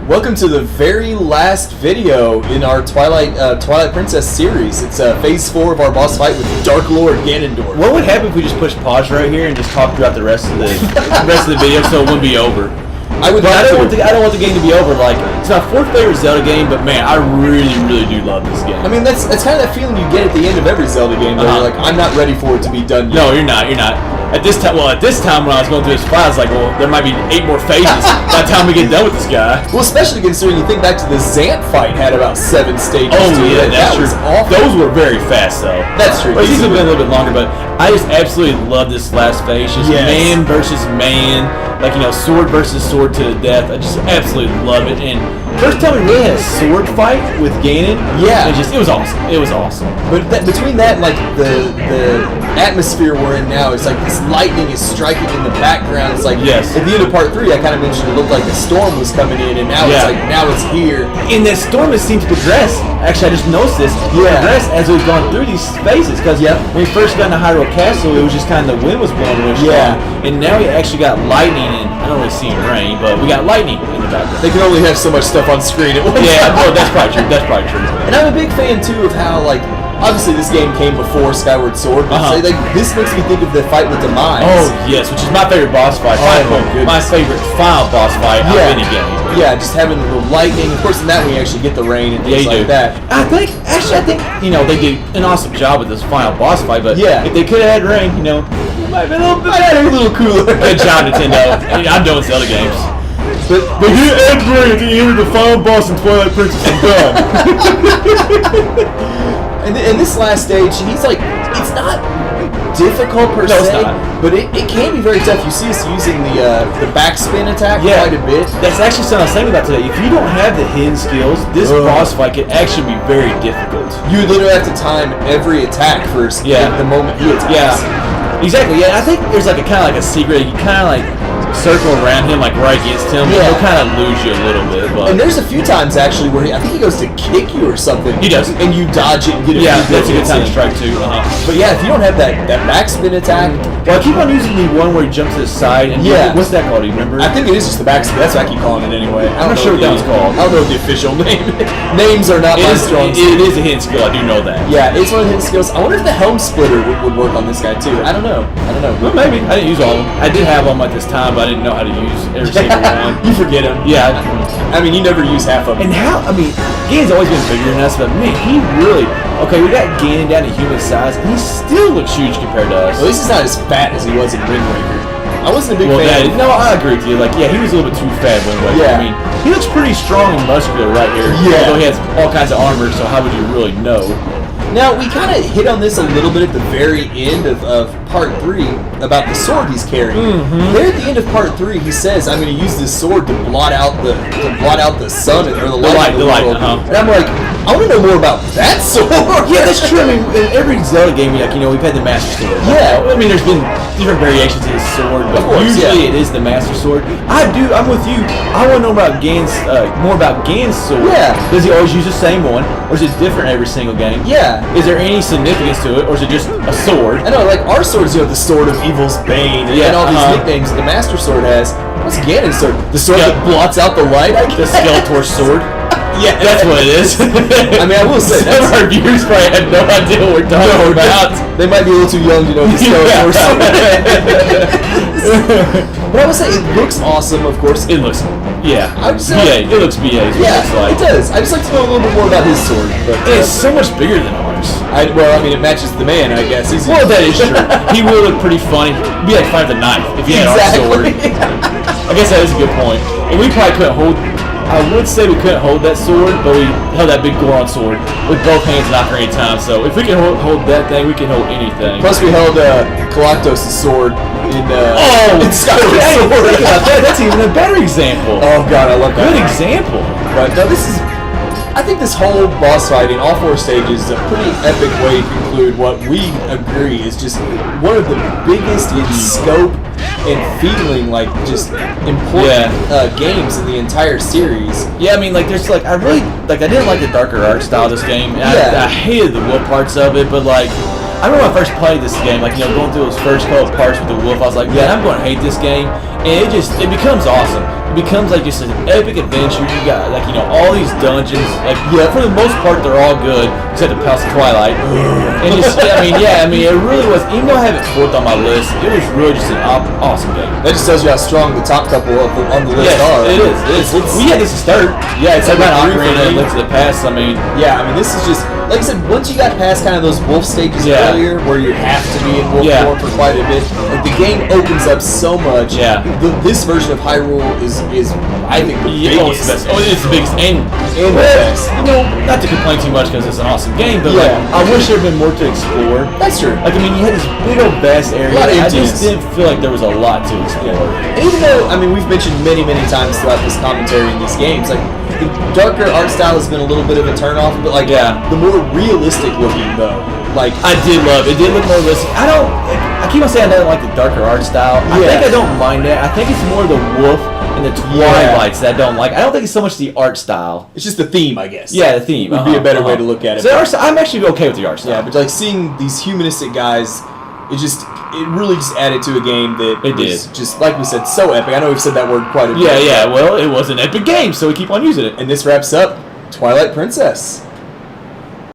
Welcome to the very last video in our Twilight Princess series. It's phase 4 of our boss fight with Dark Lord Ganondorf. What would happen if we just pushed pause right here and just talked throughout the rest of the video so it wouldn't be over? I don't want the game to be over. Like, it's my 4th favorite Zelda game, but man, I really do love this game. I mean, that's kind of that feeling you get at the end of every Zelda game, where you're like, I'm not ready for it to be done yet. No, you're not. At this time when I was going through this fight, I was like, well, there might be 8 more phases by the time we get done with this guy. Well, especially considering you think back to the Zant fight had about 7 stages. Oh yeah, that's true. Was awful. Those were very fast though. That's true. But these have been a little bit longer, but I just absolutely love this last phase. Just man versus man, like, you know, sword versus sword to the death. I just absolutely love it. And first time we really had a sword fight with Ganon, it was awesome. It was awesome. But between that and like the atmosphere we're in now, it's like this lightning is striking in the background. It's like at the end of part 3, I kind of mentioned it looked like a storm was coming in, and now it's like it's here. And that storm has seemed to progress. Actually, I just noticed this. Progress as we've gone through these phases. Because when we first got into Hyrule Castle, it was just kind of the wind was blowing really strong. And now we actually got lightning, and I don't really see rain, but we got lightning in the background. They can only have so much stuff on screen at once. Yeah, no, that's probably true. That's probably true. And I'm a big fan too of how, like, obviously this game came before Skyward Sword, but this makes me think of the fight with Demise. Oh yes, which is my favorite boss fight. My favorite final boss fight of any game. Yeah, just having the little lightning. Of course, in that one you actually get the rain and things like that. I think you know, they did an awesome job with this final boss fight. But if they could have had rain, you know, it might have been a little bit better, a little cooler. Good job, Nintendo. I'm doing Zelda games. But you add rain at the end of the final boss in Twilight Princess. I'm done. And this last stage, he's like, it's not difficult per se, but it can be very tough. You see us using the backspin attack quite a bit. That's actually something I was thinking about today. If you don't have the hidden skills, this boss fight can actually be very difficult. You literally have to time every attack for the moment he attacks. Yeah, exactly. Yeah, I think there's like a kind of like a secret. You kind of like circle around him, like right against him, he'll kind of lose you a little bit. But. And there's a few times actually where I think he goes to kick you or something. He does, and you dodge it and get it. Yeah, that's a good time to strike too. But yeah, if you don't have that backspin attack, well, I keep on using the one where he jumps to the side. And what's that called? Do you remember? I think it is just the backspin. That's what I keep calling it anyway. I'm not sure what that was called. I don't know the official name. Names are not my strong suit. It is a hidden skill. I do know that. Yeah, it's one of the hidden skills. I wonder if the helm splitter would work on this guy too. I don't know. Well, maybe. I didn't use all of them. I did have them at this time, but I didn't know how to use every single one. You forget them. Yeah. I mean, you never use half of them. And Ganon's always been bigger than us, but man, he really... Okay, we got Ganon down to human size, and he still looks huge compared to us. Well, at least he's not as fat as he was in Wind Waker. I wasn't a big fan. No, I agree with you. Like, he was a little bit too fat when I mean, he looks pretty strong and muscular right here. Yeah. Although he has all kinds of armor, so how would you really know? Now, we kind of hit on this a little bit at the very end of part 3 about the sword he's carrying. There at the end of part 3, he says, "I'm going to use this sword to blot out the sun or the light of the world." And I'm like, I want to know more about that sword. Yeah, that's true. I mean, in every Zelda game, we've had the Master Sword. Yeah. I mean, there's been different variations of the sword, but usually it is the Master Sword. I'm with you. I want to know about more about Ganon's sword. Yeah. Does he always use the same one, or is it different every single game? Yeah. Is there any significance to it, or is it just a sword? I know, like our sword's the Sword of Evil's Bane, and all these nicknames the Master Sword has. What's Ganon's sword? The sword that blots out the light, I guess? The Skeletor's sword? Yeah, that's what it is. I mean, I will say some of our viewers probably have no idea what we're talking about. They might be a little too young to know the Skeletor's sword. But I would say it looks awesome, of course. It looks, BA. It looks BA. It does. I just like to know a little bit more about his sword. But it's so much bigger than ours. It matches the man, I guess. Well, that is true. He will look pretty funny. It'd be like fighting the knife if he had our sword. I guess that is a good point. And we probably couldn't hold... I would say we couldn't hold that sword, but we held that big Goron sword with both hands not for any time. So if we can hold that thing, we can hold anything. Plus we held Galactos' sword in Skyward Sword. That's even a better example. Oh god, I love that. Good example. But no, I think this whole boss fight in all 4 stages is a pretty epic way to conclude what we agree is just one of the biggest in scope and feeling like just important games in the entire series. Yeah, I mean, like there's like I didn't like the darker art style of this game. And I hated the wolf parts of it, but like I remember when I first played this game, like, you know, going through those first couple parts with the wolf, I was like, yeah, I'm going to hate this game. And it becomes awesome. becomes like just an epic adventure. You got like all these dungeons. Like for the most part they're all good except the Palace of Twilight. And just I mean it really was. Even though I have it fourth on my list, it was really just an awesome game. That just tells you how strong the top couple on the list are. It is. We had this to start. Yeah, it's like Ocarina, Link to the Past. I mean, this is just like I said. Once you got past kind of those wolf stages earlier, where you have to be in wolf form for quite a bit, like the game opens up so much. Yeah. This version of Hyrule is I think the biggest. It's the biggest and the best. Not to complain too much because it's an awesome game, but like I wish there had been more to explore. That's true. Like you had this big old vast area. I just didn't feel like there was a lot to explore. And even though we've mentioned many times throughout this commentary in these games, like the darker art style has been a little bit of a turnoff, but like the more realistic looking though. Like I did love it. It did look more realistic. I keep on saying I don't like the darker art style. I think I don't mind that. I think it's more the wolf and the Twilights that I don't like. I don't think it's so much the art style. It's just the theme, I guess. Yeah, the theme would be a better way to look at it. So I'm actually okay with the art style. Yeah, but like seeing these humanistic guys, it really just added to a game that was just, like we said, so epic. I know we've said that word quite a bit. Yeah, well, it was an epic game, so we keep on using it. And this wraps up Twilight Princess.